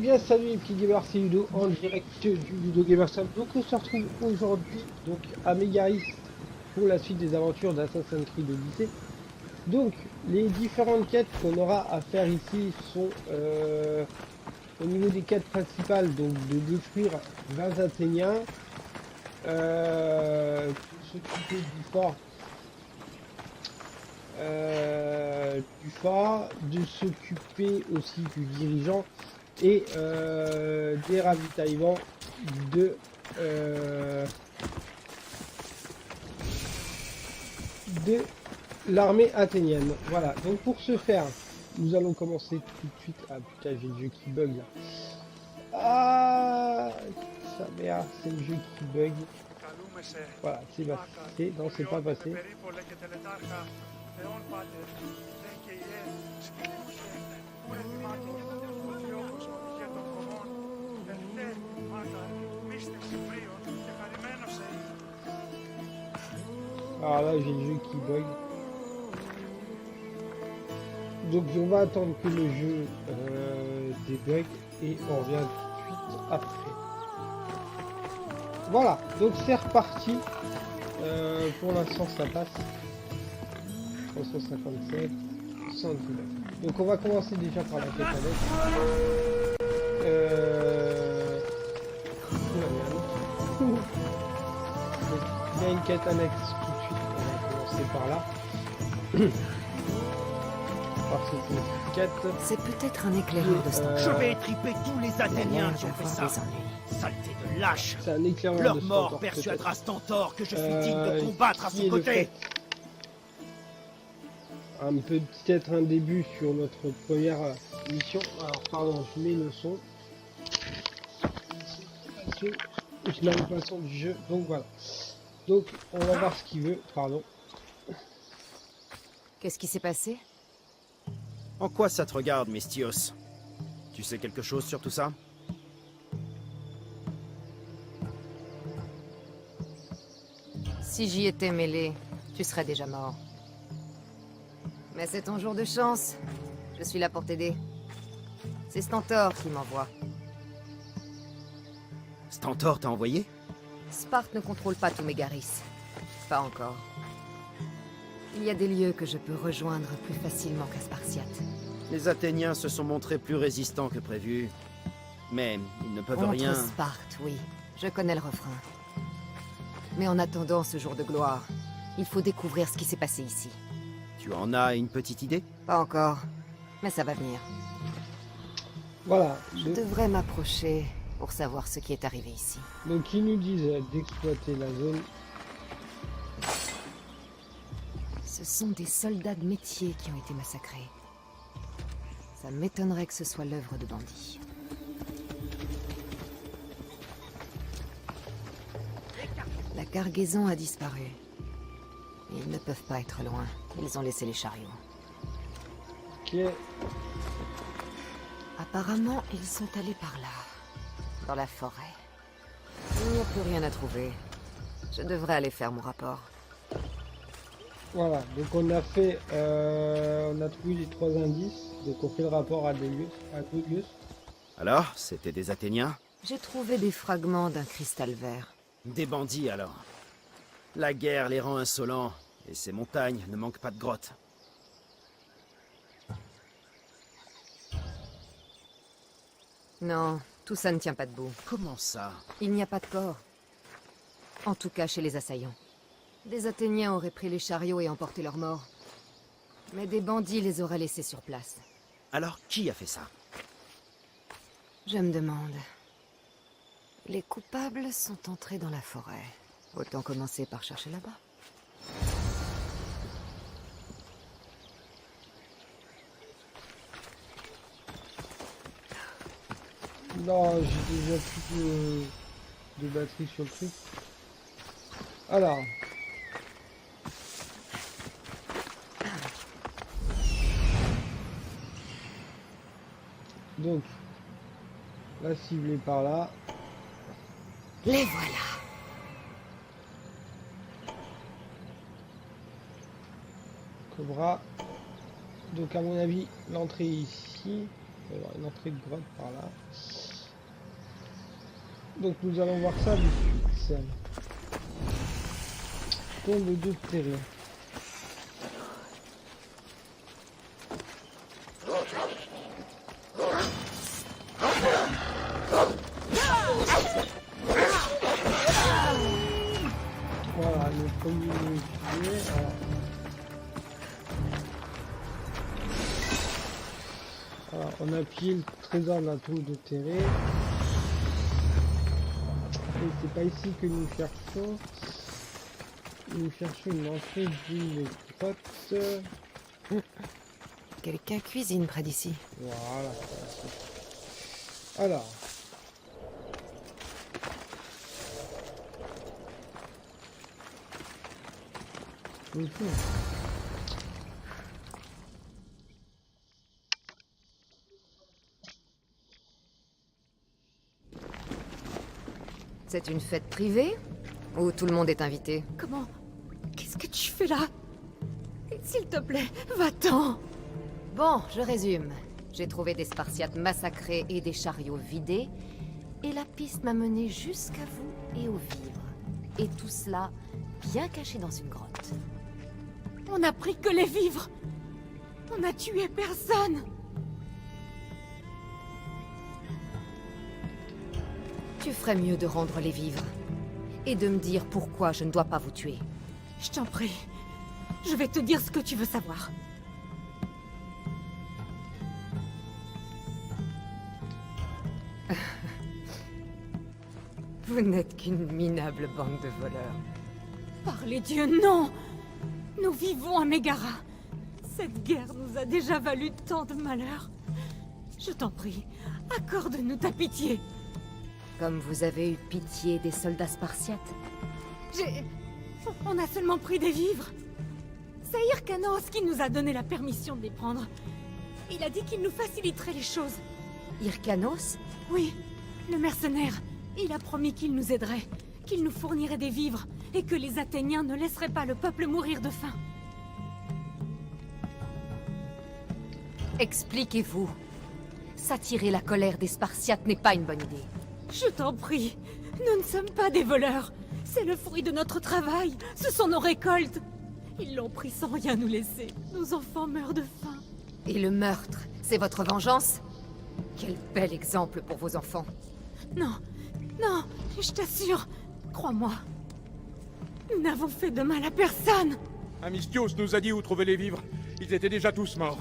bien salut les petits gamers, c'est Ludo en direct du Ludo Gamer Sam. Donc on se retrouve aujourd'hui donc à Megaris pour la suite des aventures d'Assassin's Creed Odyssey. Donc les différentes quêtes qu'on aura à faire ici sont au niveau des quêtes principales, donc de détruire 20 Athéniens, de s'occuper du fort, de s'occuper aussi du dirigeant et des ravitaillements de de l'armée athénienne. Voilà, donc pour ce faire, nous allons commencer tout de suite. Ah putain, j'ai le jeu qui bug là. Ah, sa mère, c'est le jeu qui bug. Voilà, c'est passé. Non, c'est pas passé. Alors là, j'ai le jeu qui bug. Donc on va attendre que le jeu débug et on revient tout de suite après. Voilà, donc c'est reparti. Pour l'instant ça passe. 357, 119. Donc on va commencer déjà par la quête avec. Donc, il y a une quête annexe tout de suite. On va commencer par là. C'est peut-être un éclaireur de Stentor. Je vais étriper tous les Athéniens qui ont fait ça. Saleté de lâche. C'est un éclaireur Leur de mort Stentor, persuadera Stentor que je suis digne de combattre à son côté. Peut-être un début sur notre première mission. Alors pardon, je mets le son. Je mets le son du jeu. Donc voilà. Donc on va voir ce qu'il veut. Pardon. Qu'est-ce qui s'est passé? En quoi ça te regarde, Mystios? Tu sais quelque chose sur tout ça? Si j'y étais mêlé, tu serais déjà mort. Mais c'est ton jour de chance. Je suis là pour t'aider. C'est Stentor qui m'envoie. Stentor t'a envoyé? Sparte ne contrôle pas tout Mégaris. Pas encore. Il y a des lieux que je peux rejoindre plus facilement qu'à Spartiate. Les Athéniens se sont montrés plus résistants que prévu. Mais ils ne peuvent Contre rien... Sparte, oui. Je connais le refrain. Mais en attendant ce jour de gloire, il faut découvrir ce qui s'est passé ici. Tu en as une petite idée? Pas encore. Mais ça va venir. Voilà. Je devrais m'approcher pour savoir ce qui est arrivé ici. Donc ils nous disent d'exploiter la zone. Ce sont des soldats de métier qui ont été massacrés. Ça m'étonnerait que ce soit l'œuvre de bandits. La cargaison a disparu. Ils ne peuvent pas être loin. Ils ont laissé les chariots. Ok. Apparemment, ils sont allés par là. Dans la forêt. Il n'y a plus rien à trouver. Je devrais aller faire mon rapport. Voilà, donc on a fait, on a trouvé les 3 indices, donc on fait le rapport à Delius. Alors, c'était des Athéniens? J'ai trouvé des fragments d'un cristal vert. Des bandits, alors. La guerre les rend insolents, et ces montagnes ne manquent pas de grottes. Non, tout ça ne tient pas debout. Comment ça? Il n'y a pas de corps. En tout cas chez les assaillants. Des Athéniens auraient pris les chariots et emporté leurs morts. Mais des bandits les auraient laissés sur place. Alors, qui a fait ça? Je me demande. Les coupables sont entrés dans la forêt. Autant commencer par chercher là-bas. Non, j'ai déjà plus de batterie sur le truc. Alors. Donc, la cible est par là. Les voilà. Cobra. Donc à mon avis, l'entrée ici. Il va y avoir une entrée de grotte par là. Donc nous allons voir ça de suite. Tombe de terrain. Voilà, le premier tué. Alors, on a pillé le trésor de la tour de terrain. Et c'est pas ici que nous cherchons. Nous cherchons une entrée d'une grotte. Quelqu'un cuisine près d'ici. Voilà. Alors. C'est une fête privée? Ou tout le monde est invité? Comment? Qu'est-ce que tu fais là? S'il te plaît, va-t'en! Bon, je résume. J'ai trouvé des Spartiates massacrés et des chariots vidés, et la piste m'a mené jusqu'à vous et aux vivres. Et tout cela bien caché dans une grotte. On n'a pris que les vivres! On n'a tué personne! Tu ferais mieux de rendre les vivres. Et de me dire pourquoi je ne dois pas vous tuer. Je t'en prie. Je vais te dire ce que tu veux savoir. Vous n'êtes qu'une minable bande de voleurs. Par les dieux, non! Nous vivons à Mégara. Cette guerre nous a déjà valu tant de malheurs. Je t'en prie, accorde-nous ta pitié. Comme vous avez eu pitié des soldats spartiates. On a seulement pris des vivres. C'est Hyrcanos qui nous a donné la permission de les prendre. Il a dit qu'il nous faciliterait les choses. Hyrcanos? Oui, le mercenaire. Il a promis qu'il nous aiderait, qu'il nous fournirait des vivres, et que les Athéniens ne laisseraient pas le peuple mourir de faim. Expliquez-vous. S'attirer la colère des Spartiates n'est pas une bonne idée. Je t'en prie, nous ne sommes pas des voleurs. C'est le fruit de notre travail, ce sont nos récoltes. Ils l'ont pris sans rien nous laisser. Nos enfants meurent de faim. Et le meurtre, c'est votre vengeance? Quel bel exemple pour vos enfants. Non, non, je t'assure, crois-moi. Nous n'avons fait de mal à personne. Amistios nous a dit où trouver les vivres. Ils étaient déjà tous morts.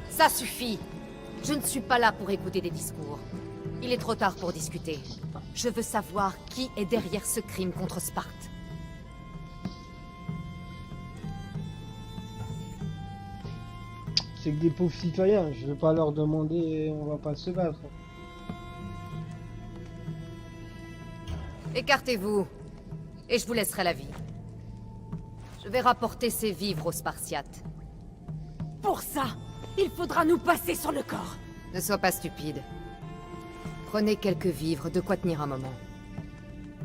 Ça suffit. Je ne suis pas là pour écouter des discours. Il est trop tard pour discuter. Je veux savoir qui est derrière ce crime contre Sparte. C'est que des pauvres citoyens, je vais pas leur demander, on va pas se battre. Écartez-vous, et je vous laisserai la vie. Je vais rapporter ces vivres aux Spartiates. Pour ça, il faudra nous passer sur le corps. Ne sois pas stupide. Prenez quelques vivres, de quoi tenir un moment.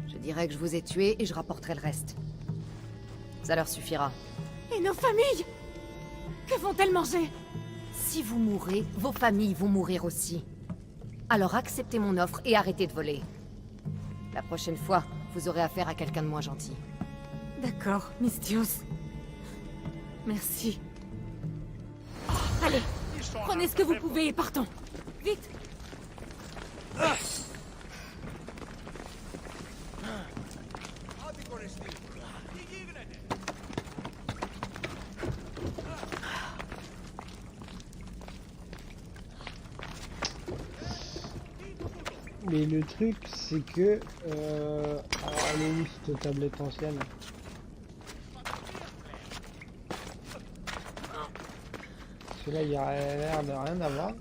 Je dirai que je vous ai tués et je rapporterai le reste. Ça leur suffira. Et nos familles? Que vont-elles manger? Si vous mourrez, vos familles vont mourir aussi. Alors acceptez mon offre et arrêtez de voler. La prochaine fois, vous aurez affaire à quelqu'un de moins gentil. D'accord, Mystios. Merci. Allez, prenez ce que vous pouvez et partons. Vite! Mais le truc, c'est que... alors, elle est où cette tablette ancienne? Parce que là, il y a l'air de rien avoir.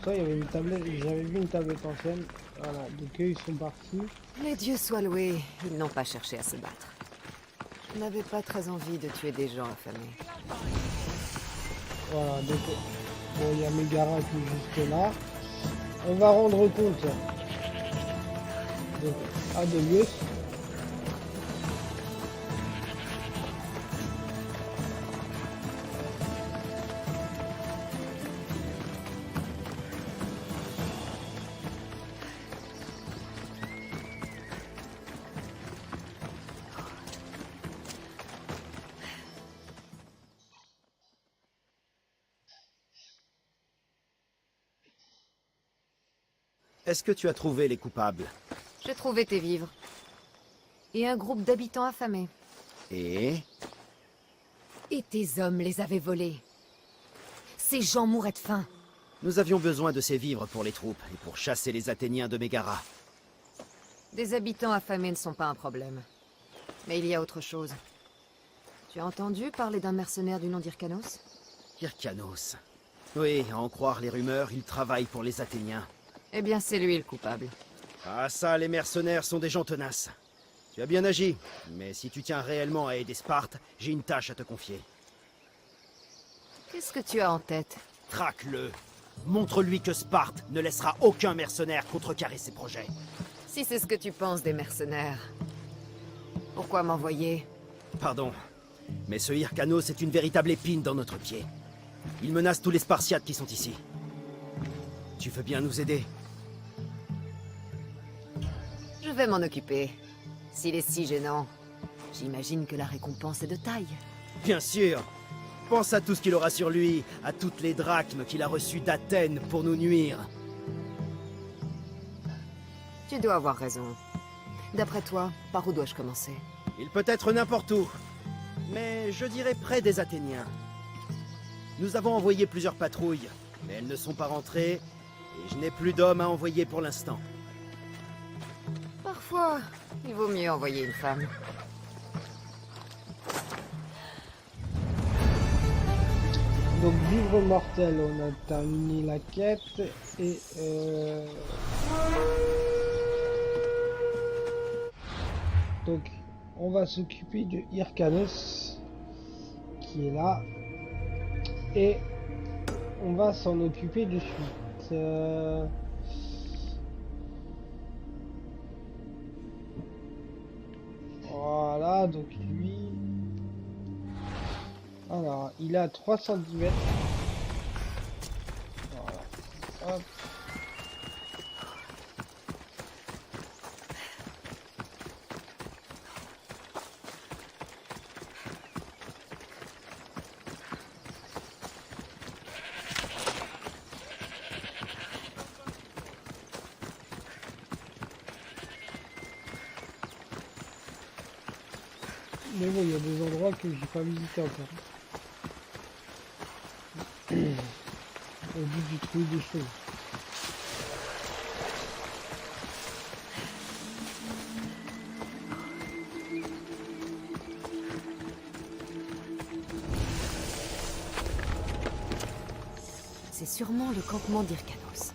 Ça, il y avait une tablette, j'avais vu une tablette ancienne. Voilà, donc eux, ils sont partis. Les dieux soient loués, ils n'ont pas cherché à se battre. Je n'avais pas très envie de tuer des gens affamés. Voilà, donc... Bon, il y a Mégara tout juste là. On va rendre compte donc, à Délius. Est-ce que tu as trouvé les coupables? J'ai trouvé tes vivres. Et un groupe d'habitants affamés. Et... Et tes hommes les avaient volés. Ces gens mouraient de faim. Nous avions besoin de ces vivres pour les troupes et pour chasser les Athéniens de Mégara. Des habitants affamés ne sont pas un problème. Mais il y a autre chose. Tu as entendu parler d'un mercenaire du nom d'Hyrcanos? Hyrcanos. Oui, à en croire les rumeurs, il travaille pour les Athéniens. Eh bien, c'est lui le coupable. Ah ça, les mercenaires sont des gens tenaces. Tu as bien agi, mais si tu tiens réellement à aider Sparte, j'ai une tâche à te confier. Qu'est-ce que tu as en tête? Traque-le. Montre-lui que Sparte ne laissera aucun mercenaire contrecarrer ses projets. Si c'est ce que tu penses des mercenaires, pourquoi m'envoyer? Pardon, mais ce Hyrcanos est une véritable épine dans notre pied. Il menace tous les Spartiates qui sont ici. Tu veux bien nous aider? Je vais m'en occuper. S'il est si gênant, j'imagine que la récompense est de taille. Bien sûr. Pense à tout ce qu'il aura sur lui, à toutes les drachmes qu'il a reçues d'Athènes pour nous nuire. Tu dois avoir raison. D'après toi, par où dois-je commencer? Il peut être n'importe où, mais je dirais près des Athéniens. Nous avons envoyé plusieurs patrouilles, mais elles ne sont pas rentrées, et je n'ai plus d'hommes à envoyer pour l'instant. Parfois, il vaut mieux envoyer une femme. Donc vivre mortel, on a terminé la quête et donc on va s'occuper de Hyrcanos qui est là et on va s'en occuper de suite. Voilà, donc lui. Alors, il a 310 mètres. Voilà. Hop. Mais bon, il y a des endroits que j'ai pas visité encore. Au but de trouver des choses. C'est sûrement le campement d'Hyrcanos.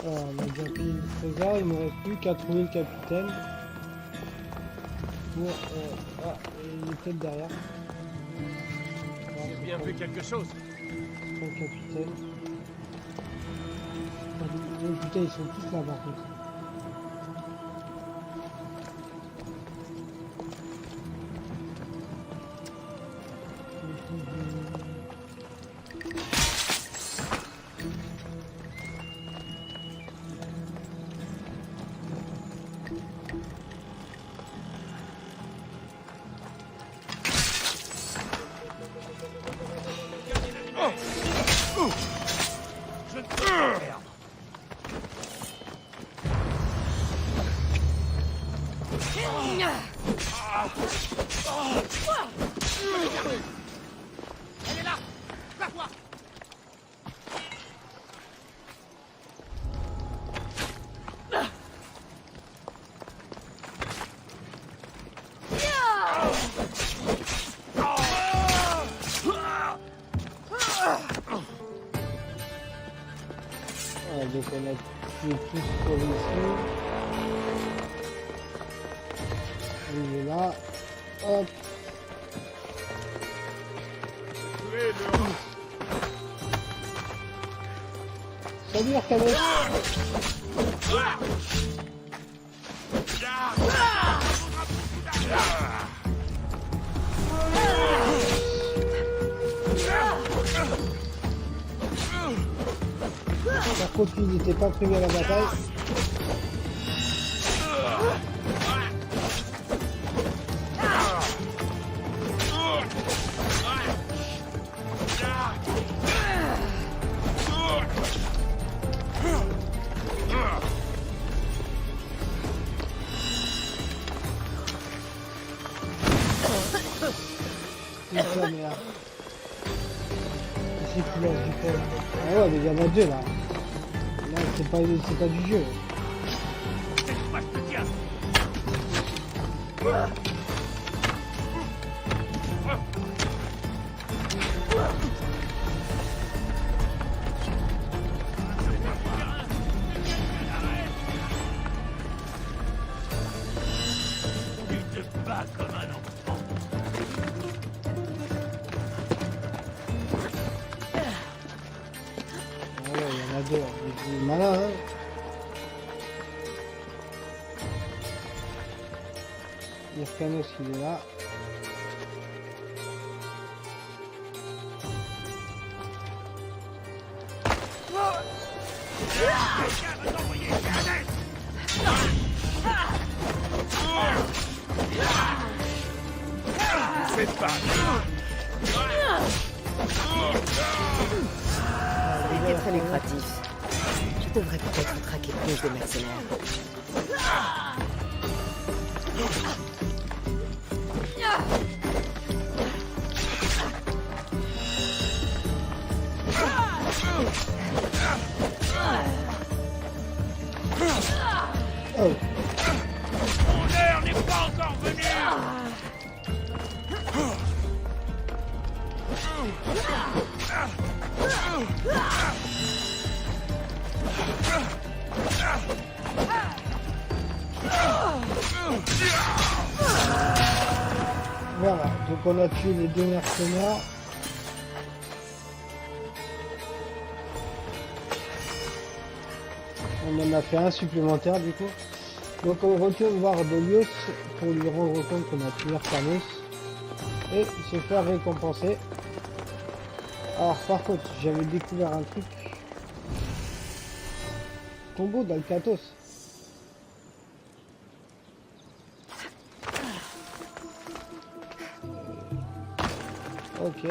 Alors, on a déjà pris le trésor, il ne me reste plus qu'à trouver le capitaine. Pour, ah, il est peut-être derrière. Voilà, J'ai bien vu quelque chose. le capitaine. Oh putain, ils sont tous là par contre. Elle est là. Bats-toi. Voilà, donc on a tué tous pour ici. Il est là. Hop. Salut Hyrcanos. Par contre, lui, il n'était pas prévu à la bataille. Ah ouais, mais il y en a deux là. Là, c'est pas du jeu. Ah ouais, il y en a deux. C'est malin, hein. Hyrcanos, il est là. C'était très lucratif. Je devrais peut-être traquer plus de mercenaires. Oh, Mon heure n'est pas encore venue. voilà. Donc on a tué les deux mercenaires. On en a fait un supplémentaire du coup. Donc on retourne voir Dolios pour lui rendre compte qu'on a tué Hyrcanos et se faire récompenser. Alors par contre, j'avais découvert un truc. Tombeau d'Alcatos. Ok.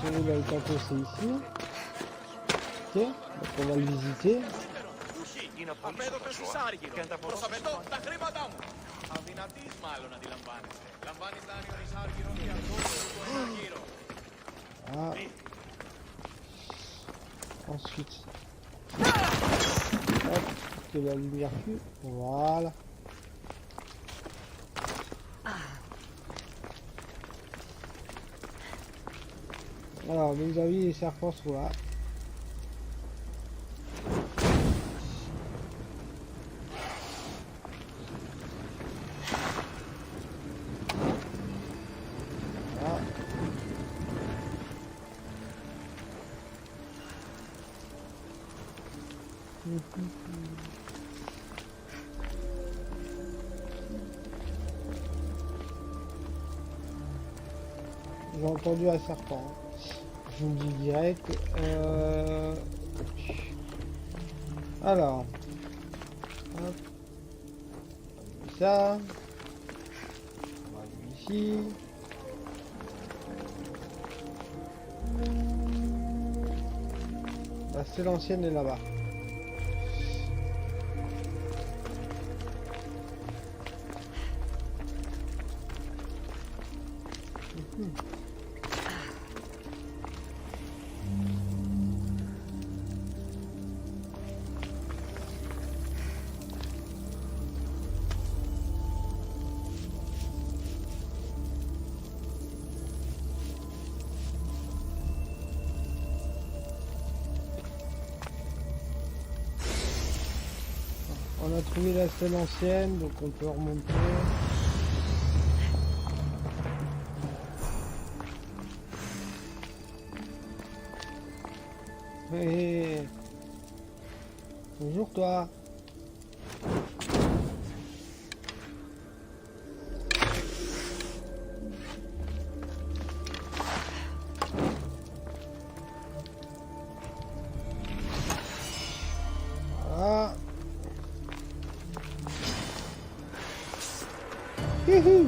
Tombeau d'Alcatos c'est ici. Ok, donc on va le visiter. Απέδωσε Άργυρο. Προσαπετώ τα χρήματά μου. Αδυνατής μάλλον αντιλαμβάνεσαι. Λαμβάνεις δάνειο εις Άργυρο και αυτό το ένα γύρο. Ah. Ensuite, hop, que la lumière fut. Voilà. Alors, les avis et serpents sont là. Voilà. J'ai entendu un serpent. Hein. Je vous le dis direct. Alors. Hop. Ça. On va aller ici. Là, c'est l'ancienne est là-bas. On a trouvé la scène ancienne, donc on peut remonter. Hé, bonjour toi. Voilà. Youhou.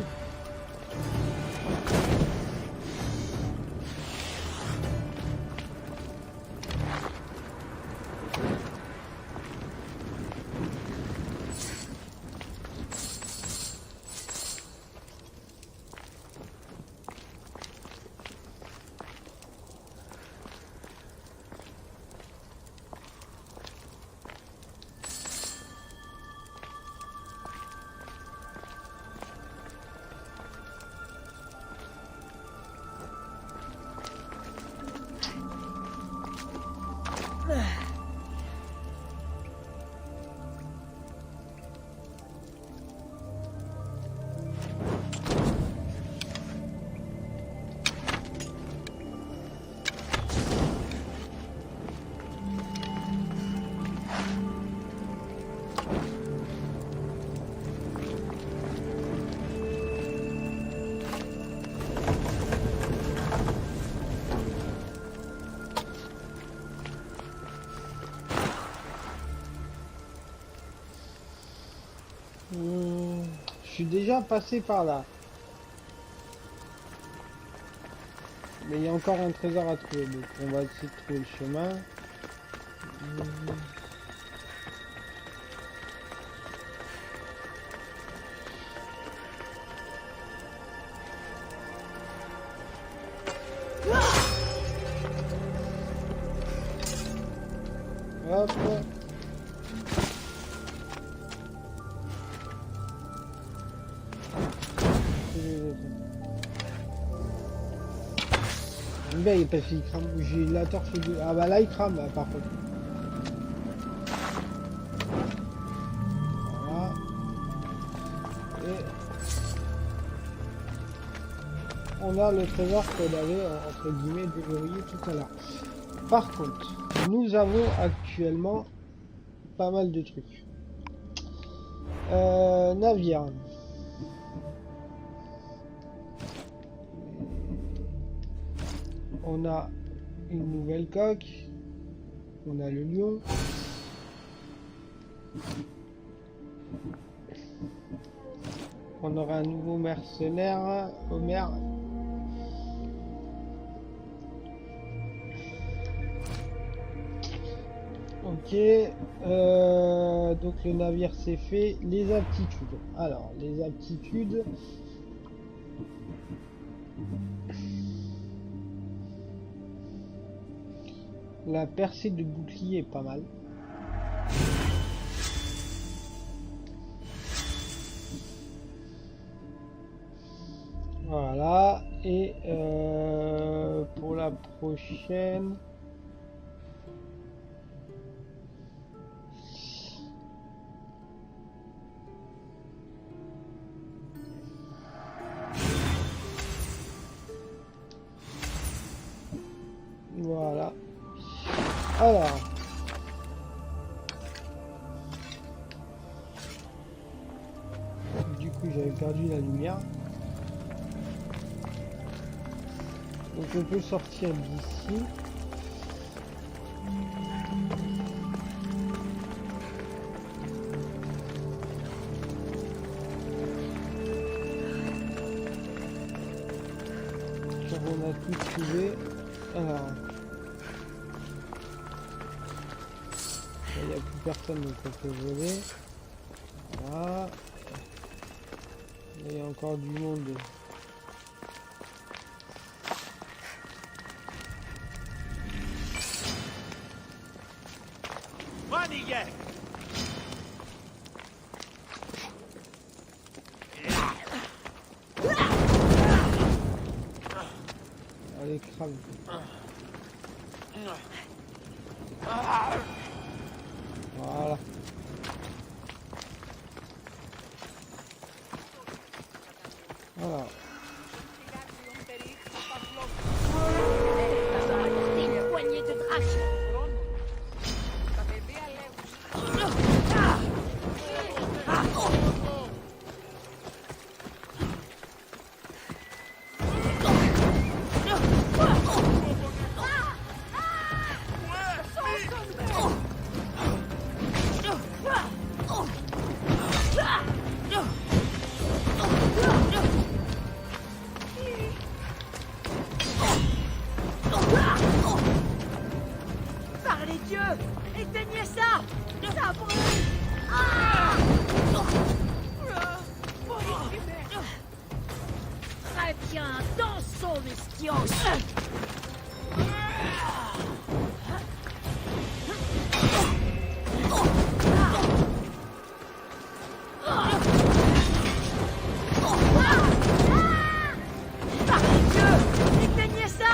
Je suis déjà passé par là. Mais il y a encore un trésor à trouver, donc on va essayer de trouver le chemin. Hop. Ben, il est pas fait, il crame. J'ai la torche de... Ah bah là il crame là, par contre. Voilà. Et on a le trésor qu'on avait entre guillemets déverrouillé tout à l'heure. Par contre, nous avons actuellement pas mal de trucs. Navire. On a une nouvelle coque. On a le lion. On aura un nouveau mercenaire, Homer. Ok. Donc le navire c'est fait. Les aptitudes. Alors, les aptitudes. La percée de bouclier est pas mal. Voilà. Et pour la prochaine... Voilà. Alors, du coup j'avais perdu la lumière, donc on peut sortir d'ici. On a tout trouvé. Alors, il n'y a plus personne, donc on peut voler. Voilà. Il y a encore du monde. Allez, crame. Voilà. Voilà. Une poignée de drache. Par les dieux, éteignez ça. Ça brûle. Très bien, dansons, Mestios. Par les dieux, éteignez ça.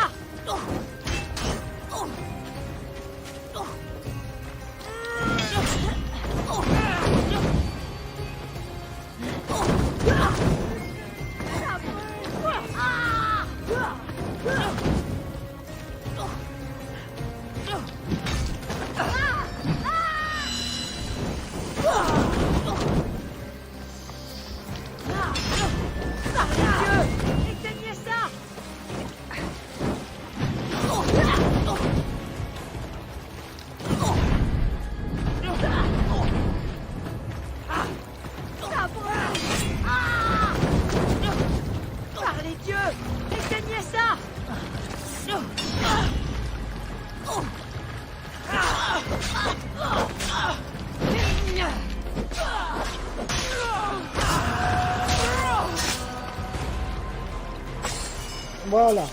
Voilà.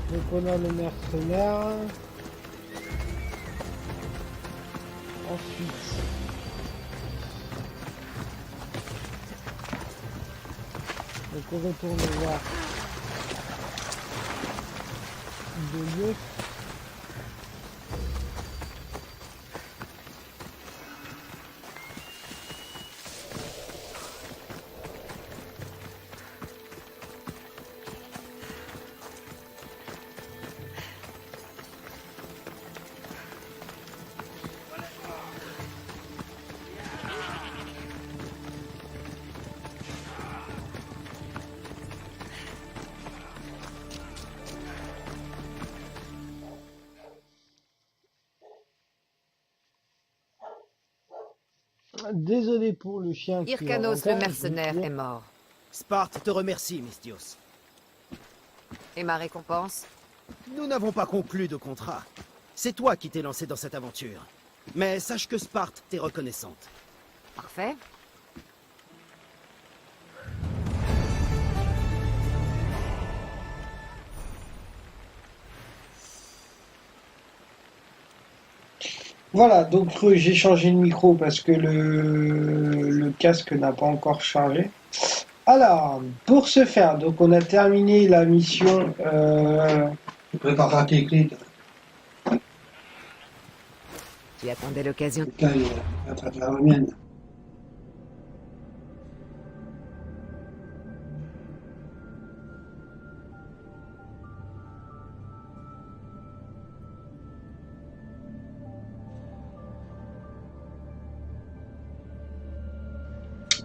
Donc on a le mercenaire. Ensuite. Donc on retourne voir de lieu. Désolé pour le chien qui Hyrcanos est en le retard, mercenaire je veux est dire. mort. Sparte te remercie, Mysthios. Et ma récompense? Nous n'avons pas conclu de contrat. C'est toi qui t'es lancé dans cette aventure. Mais sache que Sparte t'est reconnaissante. Parfait. Voilà, donc j'ai changé de micro parce que le casque n'a pas encore chargé. Alors, pour ce faire, donc on a terminé la mission. Prépare tes clés. Tu attendais l'occasion. Là, il va pas faire la mienne.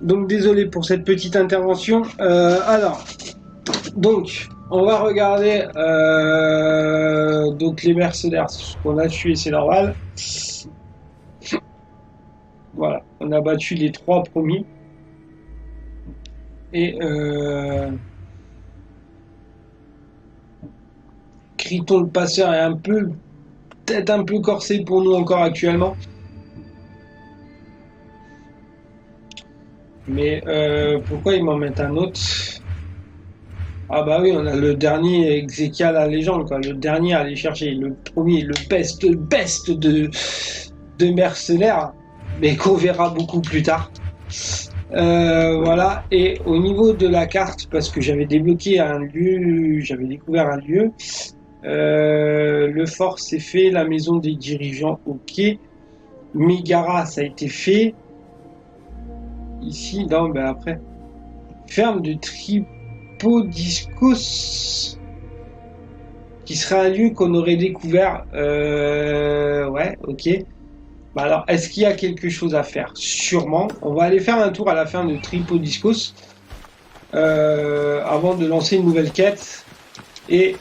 Donc désolé pour cette petite intervention. Alors, donc on va regarder donc les mercenaires qu'on a tués, c'est normal. Voilà, on a battu les 3 premiers. Et Criton le passeur est peut-être un peu corsé pour nous encore actuellement. Mais pourquoi ils m'en mettent un autre? Ah bah oui, on a le dernier Exéchial la légende, quoi. Le dernier à aller chercher, le premier, le best de mercenaires, mais qu'on verra beaucoup plus tard. Voilà, et au niveau de la carte, parce que j'avais débloqué un lieu, j'avais découvert un lieu, le fort c'est fait, la maison des dirigeants, ok, Mégara ça a été fait, ici, non, ben après, ferme de Tripodiscos, qui serait un lieu qu'on aurait découvert, ouais, ok. Bah alors, est-ce qu'il y a quelque chose à faire? Sûrement. On va aller faire un tour à la fin de Tripodiscos avant de lancer une nouvelle quête. Et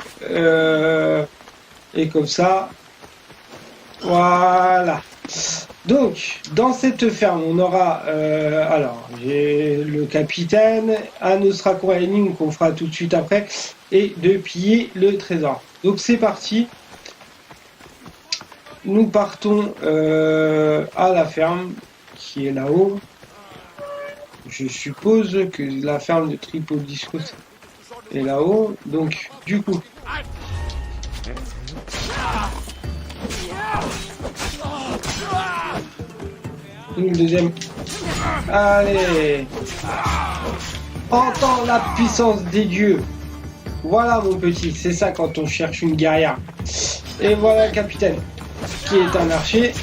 comme ça, voilà. Donc, dans cette ferme, on aura... alors, j'ai le capitaine, un Ostracon Henning qu'on fera tout de suite après, et de piller le trésor. Donc, c'est parti. Nous partons à la ferme qui est là-haut. Je suppose que la ferme de Tripodiscos est là-haut. Donc, du coup... Une deuxième. Allez! Entends la puissance des dieux. Voilà mon petit, c'est ça quand on cherche une guerrière. Et voilà le capitaine, qui est un archer.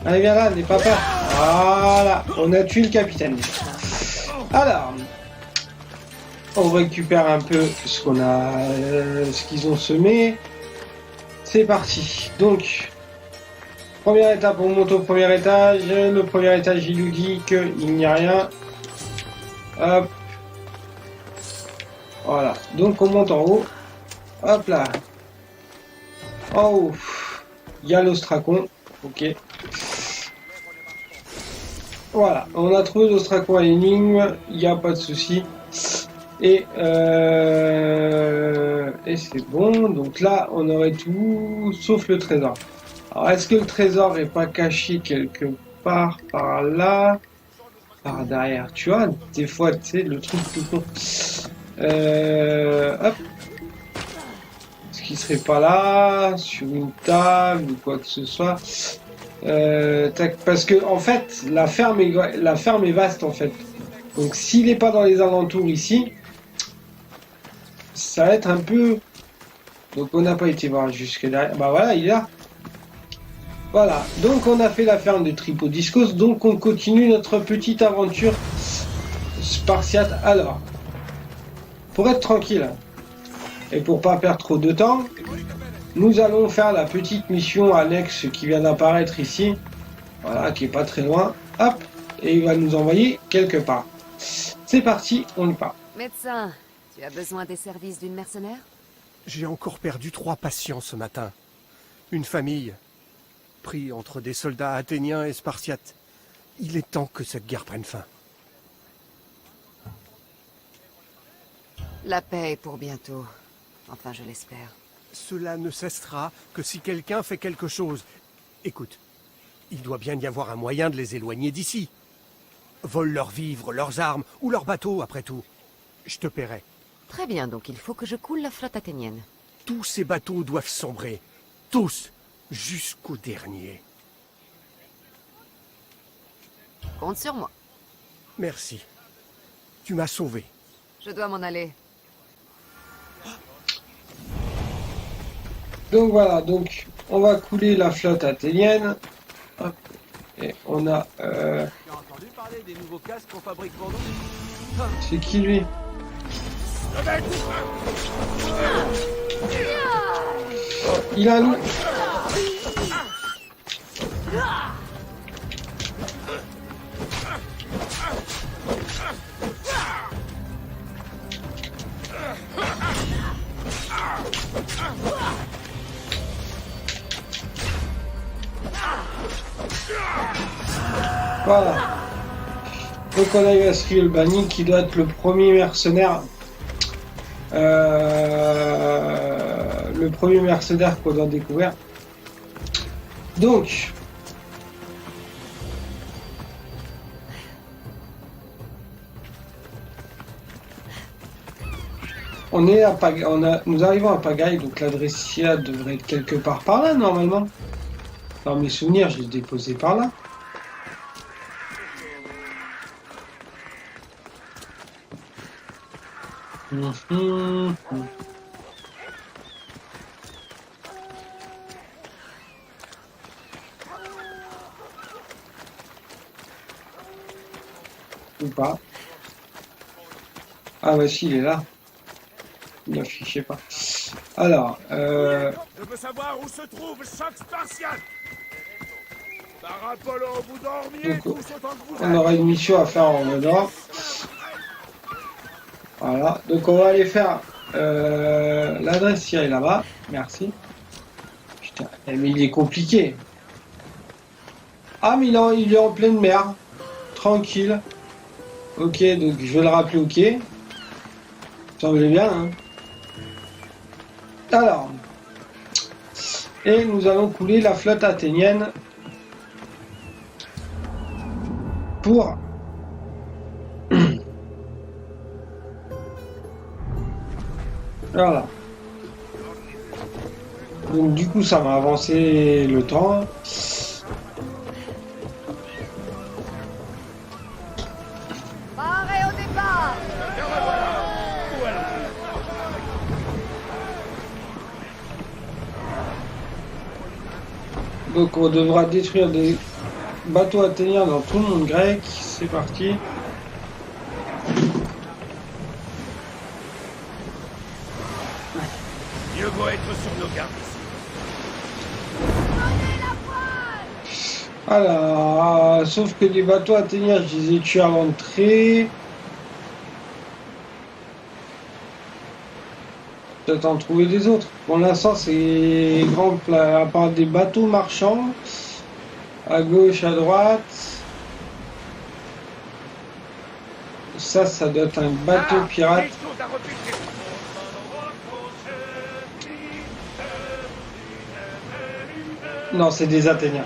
Allez, viens là, n'aie pas peur. Voilà, on a tué le capitaine. Alors, on récupère un peu ce qu'on a, ce qu'ils ont semé. C'est parti. Donc, première étape, on monte au premier étage. Le premier étage, il nous dit qu'il n'y a rien. Hop. Voilà. Donc, on monte en haut. Hop là. En haut, il y a l'ostracon. Ok. Voilà. On a trouvé l'ostracon à l'énigme. Il n'y a pas de souci. Et c'est bon. Donc là, on aurait tout sauf le trésor. Alors, est-ce que le trésor est pas caché quelque part par là? Par derrière, tu vois, des fois, tu sais, le truc tout court. Hop. Est-ce qu'il serait pas là, sur une table ou quoi que ce soit? Tac, parce que en fait, la ferme est vaste en fait. Donc, s'il n'est pas dans les alentours ici, ça va être un peu. Donc, on n'a pas été voir jusque derrière. Bah voilà, il est là. Voilà, donc on a fait la ferme de Tripodiscos, donc on continue notre petite aventure spartiate. Alors, pour être tranquille et pour pas perdre trop de temps, nous allons faire la petite mission annexe qui vient d'apparaître ici, voilà, qui est pas très loin, hop, et il va nous envoyer quelque part. C'est parti, on y part. Médecin, tu as besoin des services d'une mercenaire? J'ai encore perdu 3 patients ce matin. Une famille, pris entre des soldats athéniens et spartiates. Il est temps que cette guerre prenne fin. La paix est pour bientôt. Enfin, je l'espère. Cela ne cessera que si quelqu'un fait quelque chose. Écoute, il doit bien y avoir un moyen de les éloigner d'ici. Vole leurs vivres, leurs armes, ou leurs bateaux, après tout. Je te paierai. Très bien, donc il faut que je coule la flotte athénienne. Tous ces bateaux doivent sombrer. Tous. Jusqu'au dernier. Compte sur moi. Merci. Tu m'as sauvé. Je dois m'en aller. Donc voilà, donc on va couler la flotte athénienne. Hop. Et on a... Tu as entendu parler des nouveaux casques qu'on fabrique pour nous? C'est qui lui? Il a un... Voilà. Donc on a eu à suivre le banni qui doit être le premier mercenaire. Le premier mercenaire qu'on doit découvrir. Donc. On est à nous arrivons à Pagaille, donc l'adressia devrait être quelque part par là normalement. Dans mes souvenirs, je l'ai déposé par là. Ou pas. Ah bah si, il est là. Il n'affichait pas. Alors, Je veux savoir où se trouve chaque spartiate. Par Apollo, vous dormiez Donc, tous autant que vous on aura une mission à faire en dehors. Voilà, donc on va aller faire l'adresse est là-bas. Merci. Putain, mais il est compliqué. Ah, mais il est en pleine mer. Tranquille. Ok, donc je vais le rappeler au quai. Ça me plaît bien, hein. Alors. Et nous allons couler la flotte athénienne pour voilà. Donc du coup ça m'a avancé le temps. Parez au départ! Donc on devra détruire des bateaux athéniens dans tout le monde grec. C'est parti. Mieux vaut être sur nos gardes ici. Alors, sauf que les bateaux athéniens, je les ai tués à l'entrée. Peut-être en trouver des autres. Pour l'instant, c'est grand plat, à part des bateaux marchands, à gauche, à droite. Ça doit être un bateau pirate. Non, c'est des Athéniens.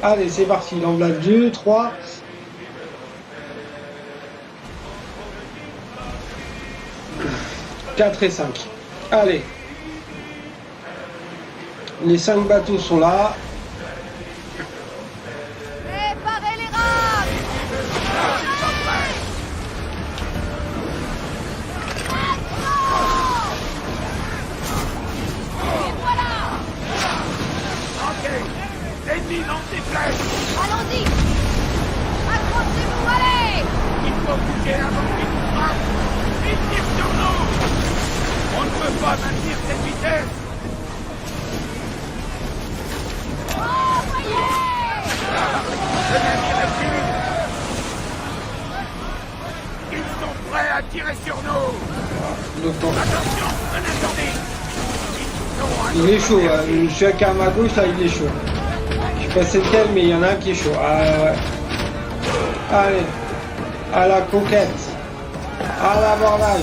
Allez, c'est parti. Il en voilà 2, 3. « 4 et 5. Allez. Les 5 bateaux sont là. Préparez les rames! Manquez! L'ennemi lance des flèches! Allons-y! Accrochez-vous, allez! Il faut bouger avant qu'il nous frappe! Il tire sur nous! On ne peut pas maintenir cette vitesse! Le navire recule! Ils sont prêts à tirer sur nous! Donc, on- Attention, un incendie! Ils sont à Il est chaud. Celui qui est à ma gauche, là, il est chaud. Je sais pas c'est lequel, mais il y en a un qui est chaud. Ah ouais. Allez. À la conquête. À l'abordage.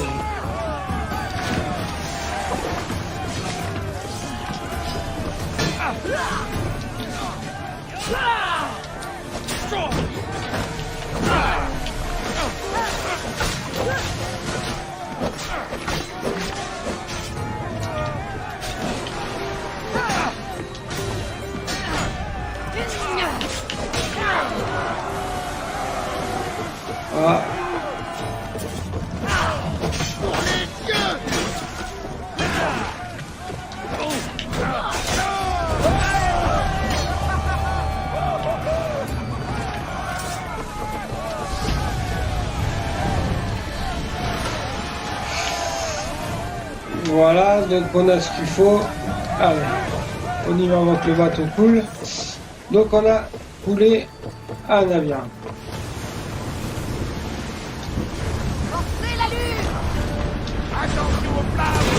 Ah. Voilà, donc on a ce qu'il faut. Allez, on y va avant que le bateau coule. Donc on a coulé un navire. Forcez la lune! attention aux flammes!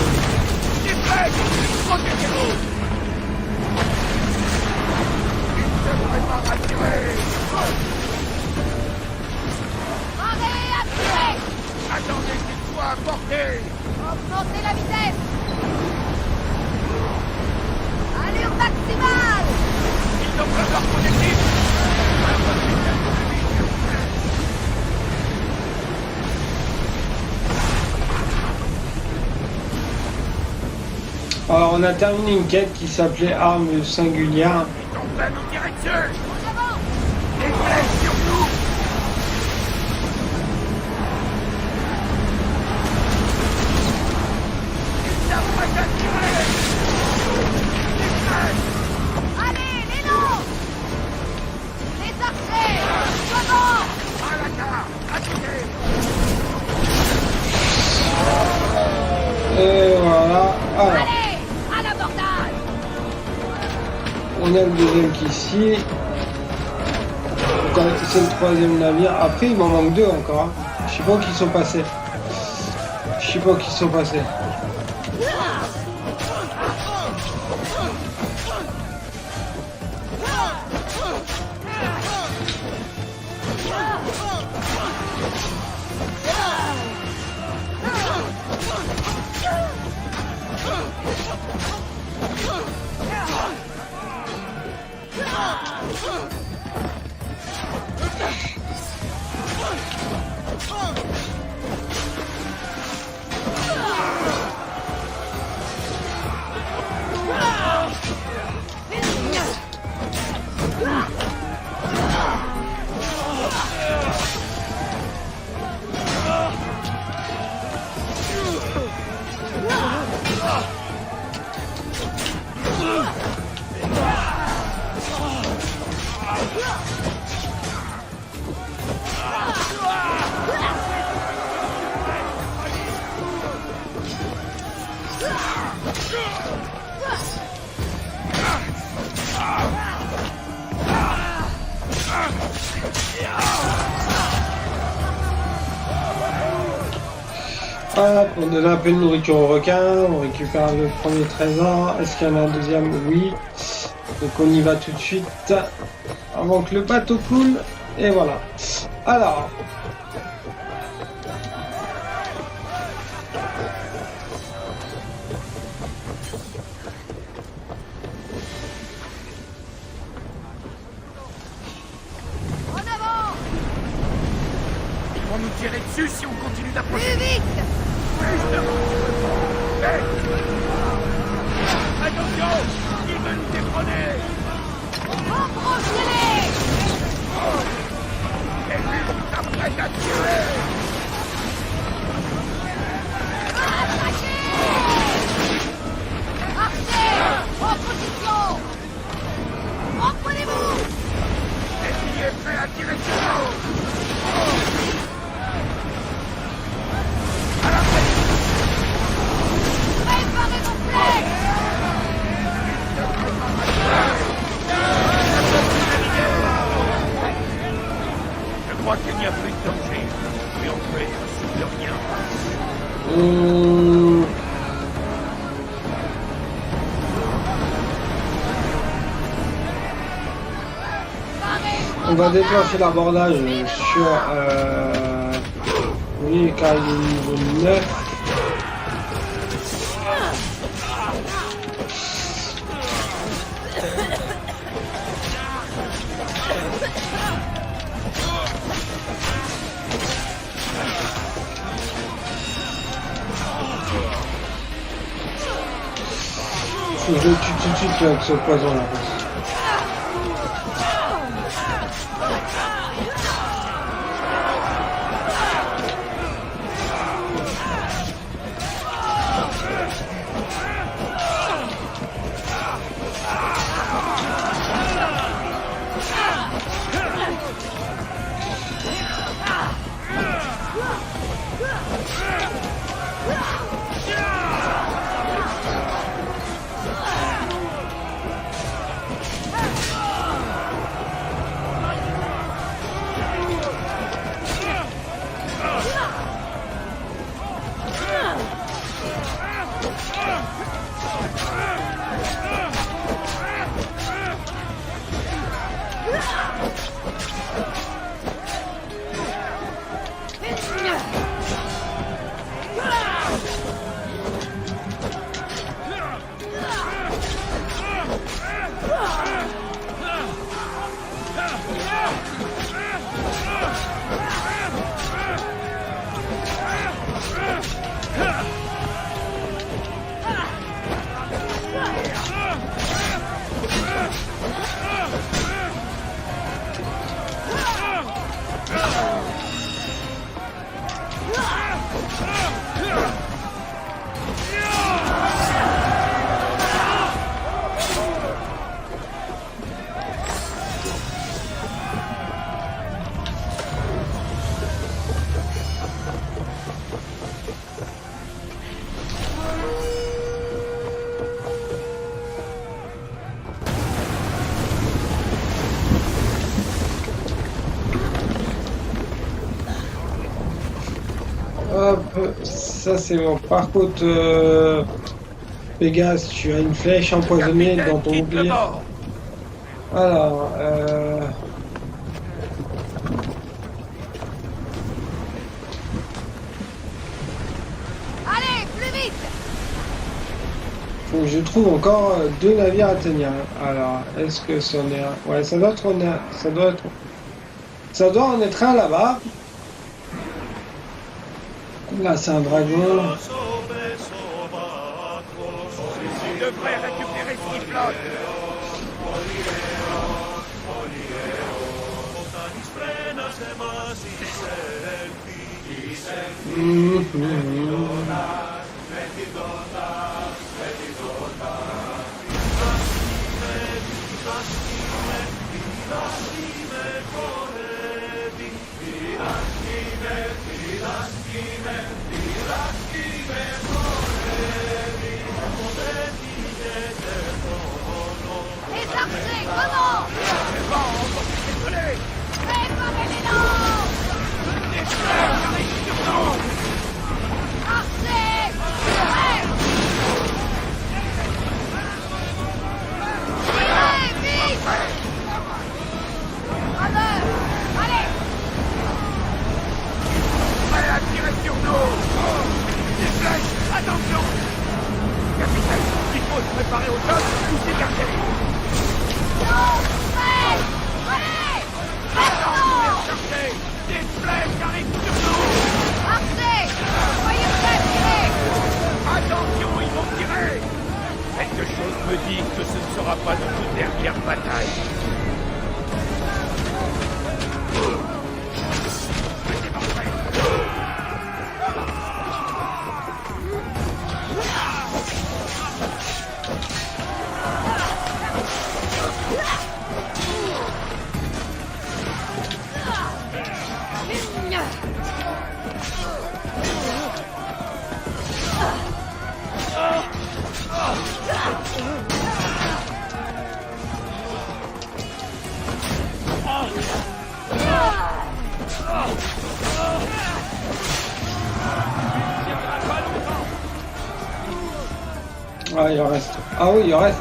Des flèches! Protégez-vous! Il se prépare à tirer! Parez à tirer! Attendez qu'il soit à portée! Augmentez la vitesse! Allure maximale! Ils ont pris leur projectile! Alors on a terminé une quête qui s'appelait Armes singulières. Ils sont pleins en direction! En avant! Des flèches sur nous! Ils s'apprêtent à tirer! Des flèches! Allez, les lances! Les archers! Devant! À la gare! À côté! Et voilà. Alors, Allez! À l'abordage! on a le deuxième qui est ici. Donc, c'est le troisième navire. Après il m'en manque deux encore. Hein. Je sais pas où ils sont passés. Je sais pas où ils sont passés. Hop, on donne un peu de nourriture aux requins, on récupère le premier trésor. Est-ce qu'il y en a un deuxième? Oui. Donc on y va tout de suite avant que le bateau coule. Et voilà. Alors. nous tirer dessus si on continue d'approcher. Plus vite! Hey! Attention! Il veut nous détrôner! Approchez-les! Et lui, on s'apprête à tirer! Marchez! En position! Reprenez-vous! Essayez, prêt à tirer sur nous! Préparez vos flèches! Je crois qu'il n'y a plus de danger. Mais on peut être sûr de rien. On va déclencher l'abordage sur oui, car il est niveau 9. Faut que je le tue tout de suite avec ce poison là. Hop, ça c'est bon. Par contre, Pégase, tu as une flèche empoisonnée dans ton bouclier. Alors, Allez, plus vite! faut que je trouve encore 2 navires athéniens. Alors, est-ce que c'en est un? Ouais, ça doit être ça doit en être un là-bas. Là, c'est un dragon. Il devrait récupérer ce qui flotte. Les archers, comment? Préparez les lances! Archers, Ah, il en reste. Ah oui, il en reste.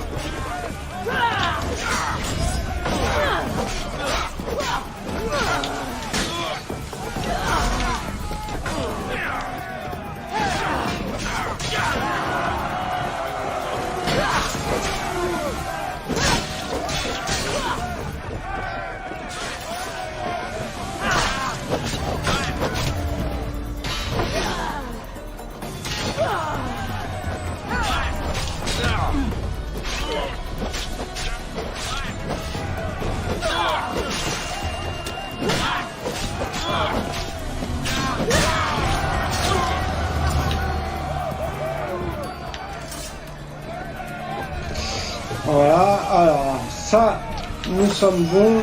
Voilà, alors ça, nous sommes bons.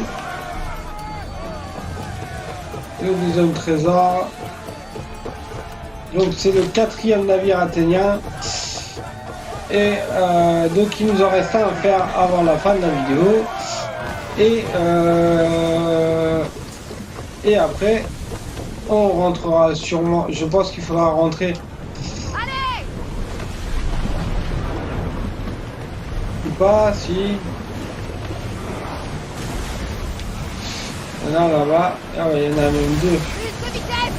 Le deuxième trésor. Donc c'est le 4e navire athénien. Et donc il nous en reste un à faire avant la fin de la vidéo. Et après, on rentrera sûrement. Je pense qu'il faudra rentrer. Pas si. Là, là-bas. Ah ouais, il y en a même deux. Plus de vitesse.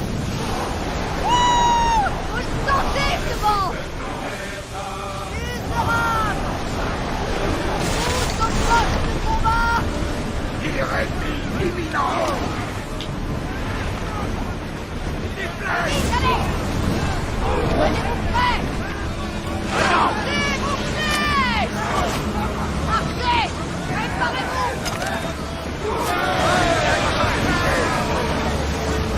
Wouh! Vous le sentez, ce vent? Plus de rame. Tous au poste de combat. Ennemi imminent. Allez, allez. Tenez-vous prêts. Marchez, marchez. Marchez. Préparez-vous.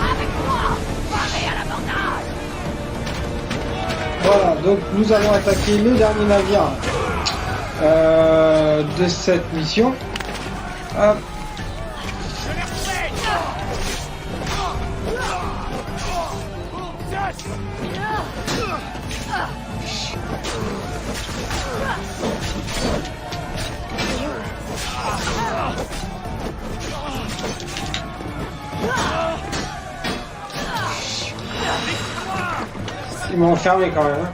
Avec moi. Parez à l'abordage. Voilà, donc nous allons attaquer le dernier navire de cette mission. Hop. Ils m'ont enfermé quand même. Hein.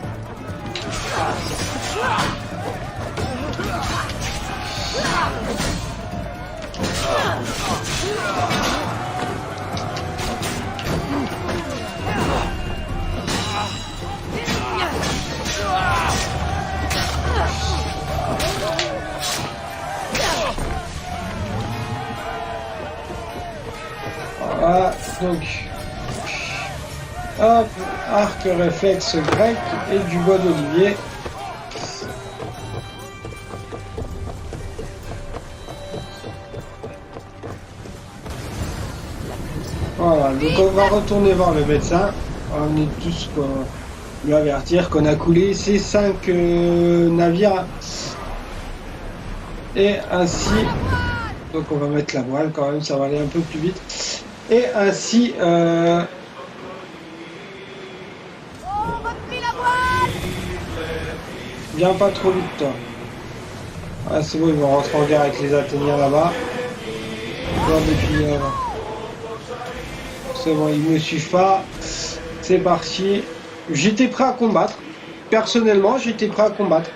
Voilà, donc hop, arc réflexe grec et du bois d'olivier. Voilà, donc on va retourner voir le médecin. On est tous pour lui avertir qu'on a coulé ces 5 navires. Et ainsi, donc on va mettre la voile quand même, ça va aller un peu plus vite. Et ainsi, Oh, replie la voile. viens pas trop vite toi. Ah c'est bon, ils vont rentrer en guerre avec les Athéniens là-bas. Bon, depuis, c'est bon, ils me suivent pas. C'est parti. J'étais prêt à combattre. Personnellement, j'étais prêt à combattre.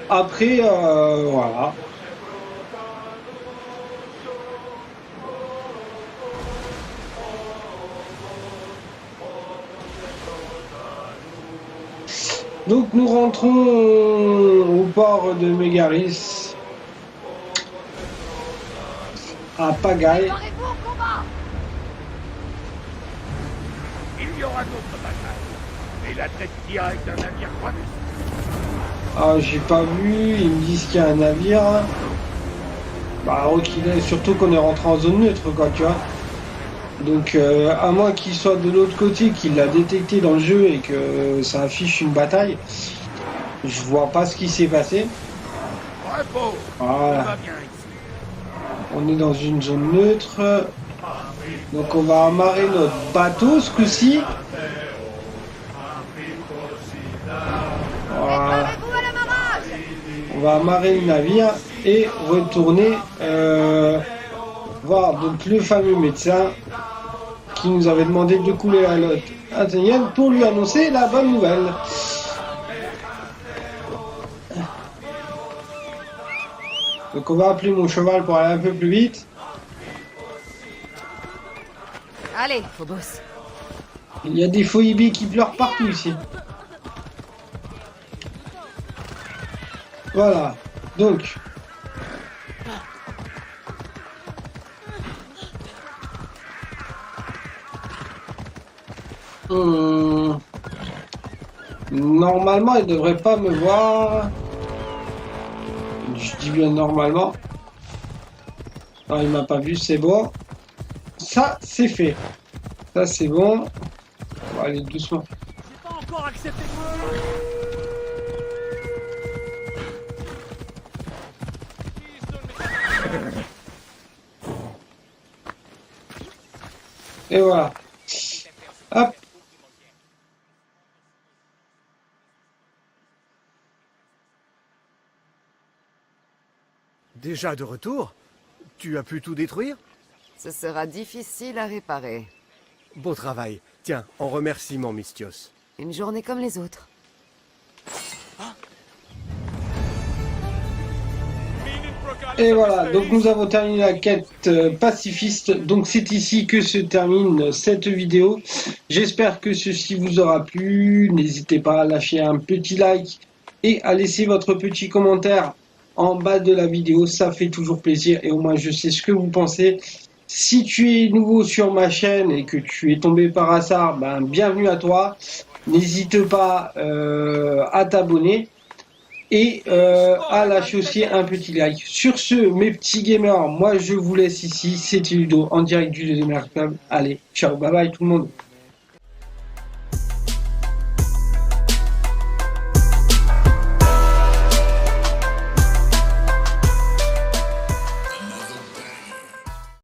Après, voilà. Donc nous rentrons au port de Mégaris, à Pagaille. Préparez-vous au combat. Il y aura d'autres batailles. Et la Tectia est un navire remis. Ah, j'ai pas vu, ils me disent qu'il y a un navire. Bah, surtout qu'on est rentré en zone neutre, quoi, tu vois. Donc, à moins qu'il soit de l'autre côté, qu'il l'a détecté dans le jeu et que ça affiche une bataille, je vois pas ce qui s'est passé. Repos. Voilà. Ça va bien ici. On est dans une zone neutre. Donc, on va amarrer notre bateau ce coup-ci. Voilà. Préparez-vous à l'amarrage. On va amarrer le navire et retourner voir donc le fameux médecin qui nous avait demandé de couler la lotte athénienne pour lui annoncer la bonne nouvelle. Donc on va appeler mon cheval pour aller un peu plus vite. Allez, Phobos. Il y a des phoebis qui pleurent partout ici. Voilà. Donc. Normalement, il devrait pas me voir. Je dis bien normalement. Non, il m'a pas vu, c'est bon. Ça, c'est fait. Ça, c'est bon. On va aller doucement. J'ai pas encore accepté. Et voilà. Hop. Déjà de retour? Tu as pu tout détruire? Ce sera difficile à réparer. Beau travail. Tiens, en remerciement, Mystios. Une journée comme les autres. Et voilà, donc nous avons terminé la quête pacifiste. Donc c'est ici que se termine cette vidéo. J'espère que ceci vous aura plu. N'hésitez pas à lâcher un petit like et à laisser votre petit commentaire en bas de la vidéo. Ça fait toujours plaisir et au moins je sais ce que vous pensez. Si tu es nouveau sur ma chaîne et que tu es tombé par hasard, ben, bienvenue à toi. N'hésite pas à t'abonner. Et à lâcher aussi un petit like. Sur ce, mes petits gamers, moi je vous laisse ici. C'était Ludo en direct du Gamer Club. Allez, ciao, bye bye tout le monde.